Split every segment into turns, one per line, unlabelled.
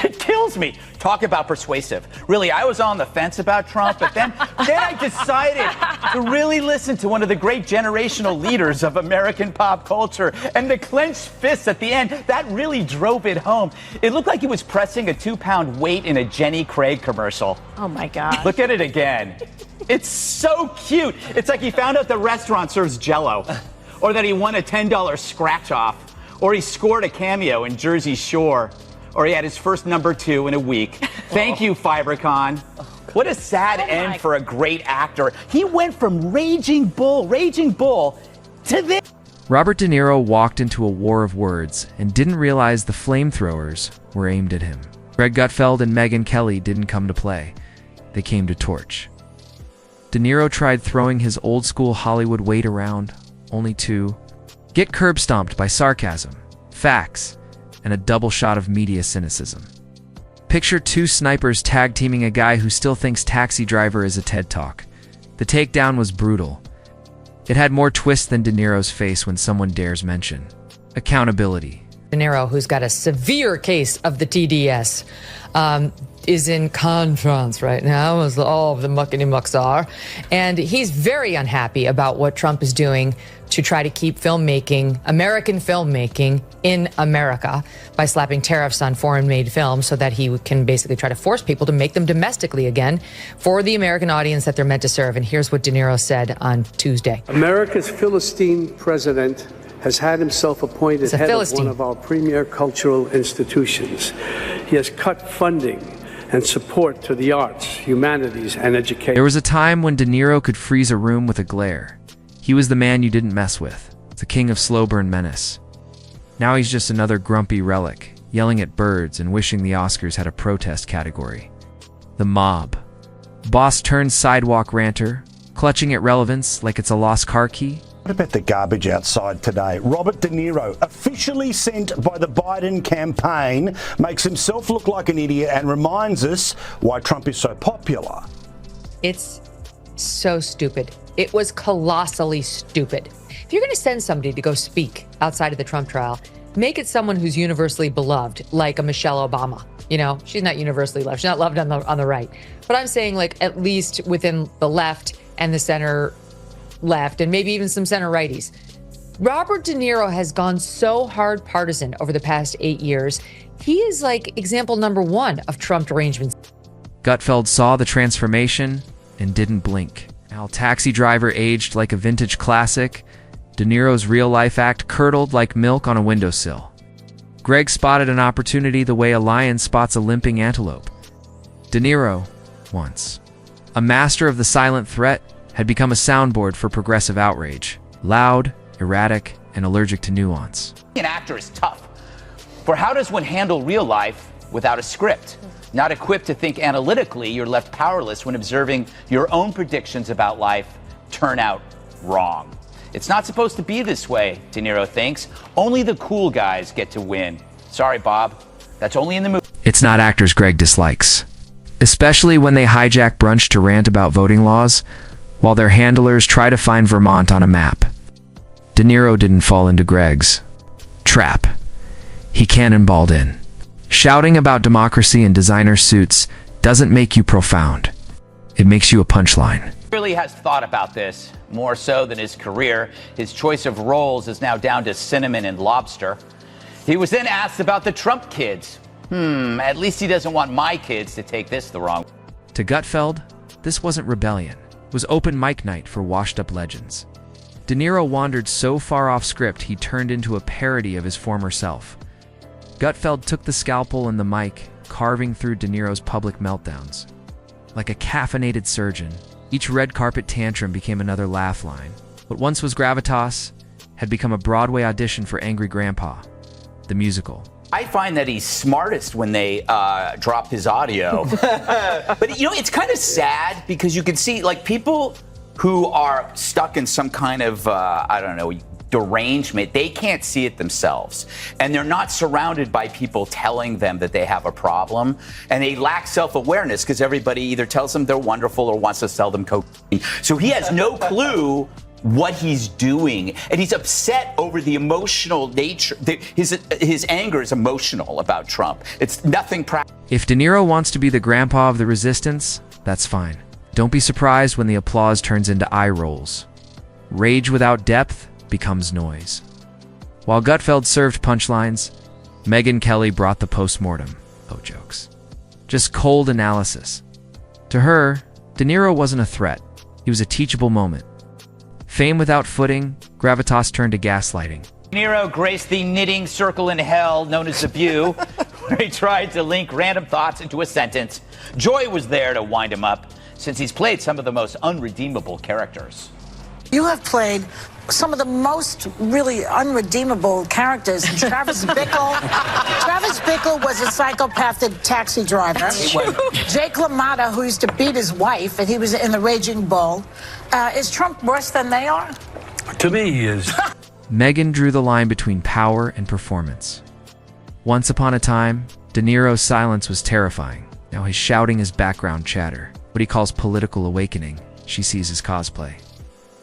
It kills me. Talk about persuasive. Really, I was on the fence about Trump, but then I decided to really listen to one of the great generational leaders of American pop culture, and the clenched fists at the end, that really drove it home. It looked like he was pressing a 2-pound weight in a Jenny Craig commercial.
Oh my God.
Look at it again. It's so cute. It's like he found out the restaurant serves Jell-O, or that he won a $10 scratch off, or he scored a cameo in Jersey Shore, or he had his first #2 in a week. Thank you, Fibercon. What a sad end for a great actor. He went from Raging Bull, to this.
Robert De Niro walked into a war of words and didn't realize the flamethrowers were aimed at him. Greg Gutfeld and Megyn Kelly didn't come to play. They came to torch. De Niro tried throwing his old-school Hollywood weight around, only to get curb-stomped by sarcasm, facts, and a double shot of media cynicism. Picture two snipers tag-teaming a guy who still thinks Taxi Driver is a TED Talk. The takedown was brutal. It had more twist than De Niro's face when someone dares mention accountability.
De Niro, who's got a severe case of the TDS, is in conference right now, as all of the muckety-mucks are. And he's very unhappy about what Trump is doing to try to keep filmmaking, American filmmaking, in America by slapping tariffs on foreign-made films so that he can basically try to force people to make them domestically again for the American audience that they're meant to serve. And here's what De Niro said on Tuesday.
America's Philistine president has had himself appointed head of one of our premier cultural institutions. He has cut funding and support to the arts, humanities, and education.
There was a time when De Niro could freeze a room with a glare. He was the man you didn't mess with, the king of slow burn menace. Now he's just another grumpy relic, yelling at birds and wishing the Oscars had a protest category. The mob. Boss turned sidewalk ranter, clutching at relevance like it's a lost car key.
What about the garbage outside today? Robert De Niro, officially sent by the Biden campaign, makes himself look like an idiot and reminds us why Trump is so popular.
It's so stupid. It was colossally stupid. If you're going to send somebody to go speak outside of the Trump trial, make it someone who's universally beloved, like a Michelle Obama. You know, she's not universally loved. She's not loved on the right. But I'm saying, like, at least within the left and the center left, and maybe even some center righties. Robert De Niro has gone so hard partisan over the past 8 years. He is like example number 1 of Trump derangements.
Gutfeld saw the transformation and didn't blink. Now Taxi Driver aged like a vintage classic. De Niro's real-life act curdled like milk on a windowsill. Greg spotted an opportunity the way a lion spots a limping antelope. De Niro, once a master of the silent threat, had become a soundboard for progressive outrage. Loud, erratic, and allergic to nuance.
An actor is tough. For how does one handle real life without a script? Not equipped to think analytically, you're left powerless when observing your own predictions about life turn out wrong. It's not supposed to be this way, De Niro thinks. Only the cool guys get to win. Sorry, Bob. That's only in the movie.
It's not actors Greg dislikes. Especially when they hijack brunch to rant about voting laws, while their handlers try to find Vermont on a map. De Niro didn't fall into Greg's trap. He cannonballed in. Shouting about democracy in designer suits doesn't make you profound. It makes you a punchline.
He really has thought about this, more so than his career. His choice of roles is now down to cinnamon and lobster. He was then asked about the Trump kids. At least he doesn't want my kids to take this the wrong way.
To Gutfeld, this wasn't rebellion. It was open mic night for washed-up legends. De Niro wandered so far off script he turned into a parody of his former self. Gutfeld took the scalpel and the mic, carving through De Niro's public meltdowns. Like a caffeinated surgeon, each red carpet tantrum became another laugh line. What once was gravitas had become a Broadway audition for Angry Grandpa, the musical.
I find that he's smartest when they drop his audio. But, you know, it's kind of sad because you can see, like, people who are stuck in some kind of, I don't know, derangement, they can't see it themselves. And they're not surrounded by people telling them that they have a problem. And they lack self-awareness because everybody either tells them they're wonderful or wants to sell them cocaine. So he has no clue
what he's doing, and he's upset over the emotional nature. His anger is emotional about Trump. It's nothing practical.
If De Niro wants to be the grandpa of the resistance, that's fine. Don't be surprised when the applause turns into eye rolls. Rage without depth becomes noise. While Gutfeld served punchlines, Megyn Kelly brought the postmortem. Oh, jokes. Just cold analysis. To her, De Niro wasn't a threat. He was a teachable moment. Fame without footing, gravitas turned to gaslighting.
De Niro graced the knitting circle in hell known as the View, where he tried to link random thoughts into a sentence. Joy was there to wind him up, since he's played some of the most unredeemable characters.
You have played some of the most really unredeemable characters. Travis Bickle. Travis Bickle was a psychopathic taxi driver. Jake LaMotta, who used to beat his wife, and he was in The Raging Bull. Is Trump worse than they are?
To me, he is.
Megyn drew the line between power and performance. Once upon a time, De Niro's silence was terrifying. Now his shouting is background chatter. What he calls political awakening, she sees as cosplay.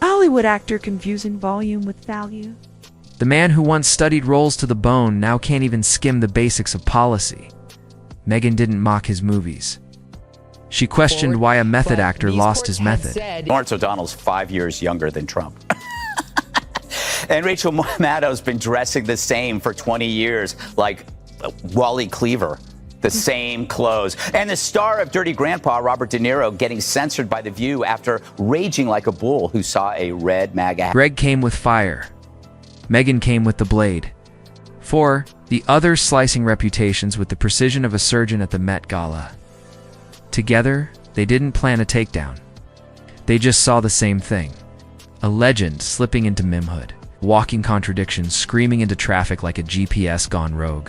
Hollywood actor confusing volume with value.
The man who once studied roles to the bone now can't even skim the basics of policy. Megyn didn't mock his movies. She questioned why a method actor lost his method.
Lawrence O'Donnell's 5 years younger than Trump. And Rachel Maddow's been dressing the same for 20 years, like Wally Cleaver. The same clothes. And the star of Dirty Grandpa, Robert De Niro, getting censored by The View after raging like a bull who saw a red MAGA.
Greg came with fire. Megyn came with the blade. 4. The others slicing reputations with the precision of a surgeon at the Met Gala. Together, they didn't plan a takedown. They just saw the same thing. A legend slipping into memhood, walking contradictions, screaming into traffic like a GPS gone rogue.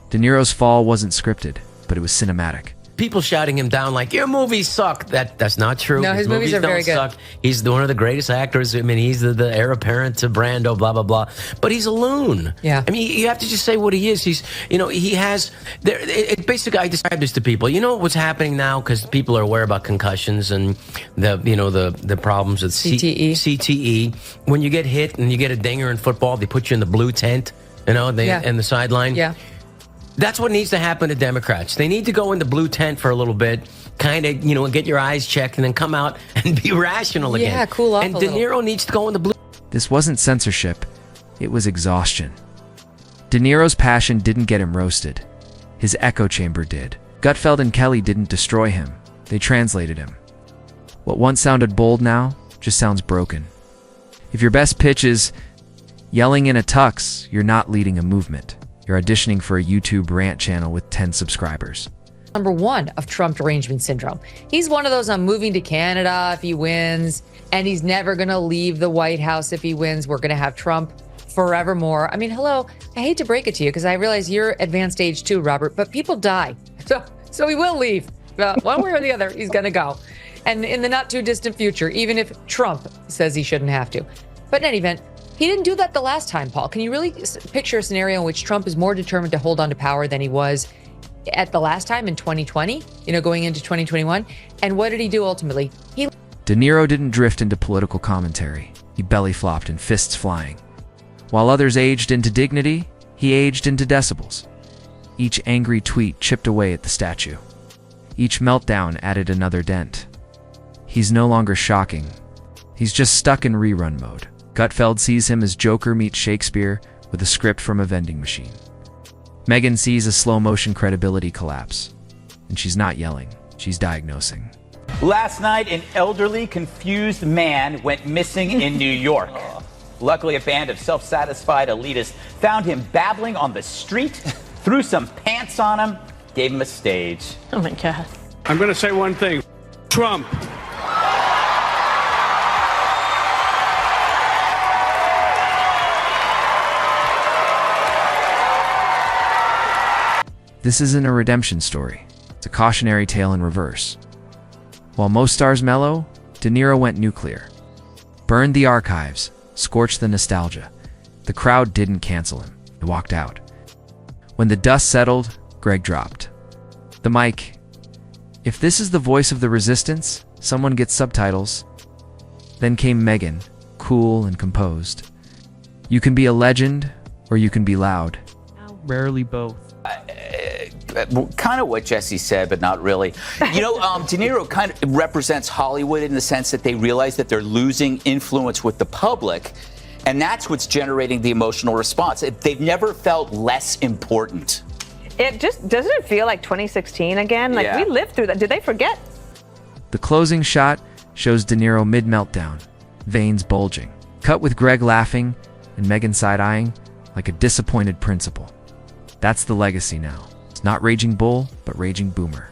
De Niro's fall wasn't scripted, but it was cinematic.
People shouting him down like, your movies suck. That's not true.
No, his movies are very good.
Suck. He's one of the greatest actors. I mean, he's the heir apparent to Brando, blah, blah, blah. But he's a loon.
Yeah.
I mean, you have to just say what he is. He has, basically, I describe this to people. You know what's happening now? Because people are aware about concussions and the problems with CTE. When you get hit and you get a dinger in football, they put you in the blue tent, and the sideline.
Yeah.
That's what needs to happen to Democrats. They need to go in the blue tent for a little bit, kind of, get your eyes checked, and then come out and be rational again.
Yeah, cool off
and
a
De
little.
Niro needs to go in the blue.
This wasn't censorship. It was exhaustion. De Niro's passion didn't get him roasted. His echo chamber did. Gutfeld and Kelly didn't destroy him. They translated him. What once sounded bold now just sounds broken. If your best pitch is yelling in a tux, you're not leading a movement. You're auditioning for a YouTube rant channel with 10 subscribers.
Number 1 of Trump derangement syndrome. He's one of those, I'm moving to Canada if he wins, and he's never going to leave the White House if he wins. We're going to have Trump forevermore. I mean, hello, I hate to break it to you because I realize you're advanced age too, Robert, but people die. So he will leave. One way or the other, he's going to go. And in the not too distant future, even if Trump says he shouldn't have to. But in any event, he didn't do that the last time, Paul. Can you really picture a scenario in which Trump is more determined to hold on to power than he was at the last time in 2020, going into 2021? And what did he do ultimately?
De Niro didn't drift into political commentary. He belly flopped and fists flying. While others aged into dignity, he aged into decibels. Each angry tweet chipped away at the statue. Each meltdown added another dent. He's no longer shocking. He's just stuck in rerun mode. Gutfeld sees him as Joker meets Shakespeare with a script from a vending machine. Megyn sees a slow-motion credibility collapse. And she's not yelling, she's diagnosing.
Last night, an elderly, confused man went missing in New York. Luckily, a band of self-satisfied elitists found him babbling on the street, threw some pants on him, gave him a stage.
Oh my God.
I'm going to say one thing. Trump.
This isn't a redemption story. It's a cautionary tale in reverse. While most stars mellow, De Niro went nuclear. Burned the archives, scorched the nostalgia. The crowd didn't cancel him. He walked out. When the dust settled, Greg dropped the mic. If this is the voice of the resistance, someone gets subtitles. Then came Megyn, cool and composed. You can be a legend, or you can be loud.
Rarely both.
Kind of what Jesse said, but not really. You know, De Niro kind of represents Hollywood in the sense that they realize that they're losing influence with the public, and that's what's generating the emotional response. They've never felt less important.
It just doesn't it feel like 2016 again? Like we lived through that. Did they forget?
The closing shot shows De Niro mid-meltdown, veins bulging, cut with Greg laughing and Megyn side-eyeing like a disappointed principal. That's the legacy now. It's not Raging Bull, but Raging Boomer.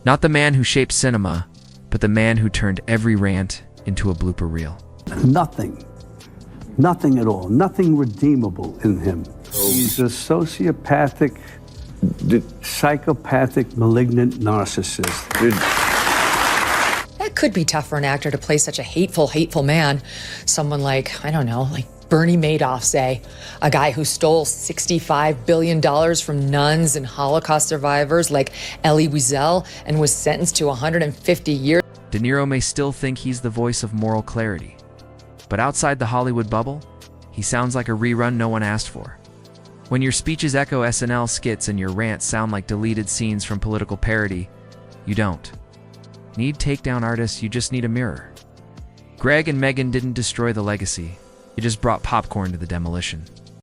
Not the man who shaped cinema, but the man who turned every rant into a blooper reel.
Nothing at all, nothing redeemable in him. He's a sociopathic, psychopathic, malignant narcissist.
That could be tough for an actor to play such a hateful man. Someone like, I don't know, like Bernie Madoff, say. A guy who stole $65 billion from nuns and Holocaust survivors like Elie Wiesel and was sentenced to 150 years.
De Niro may still think he's the voice of moral clarity, but outside the Hollywood bubble, he sounds like a rerun no one asked for. When your speeches echo SNL skits and your rants sound like deleted scenes from political parody, you don't need takedown artists, you just need a mirror. Greg and Megyn didn't destroy the legacy. It just brought popcorn to the demolition.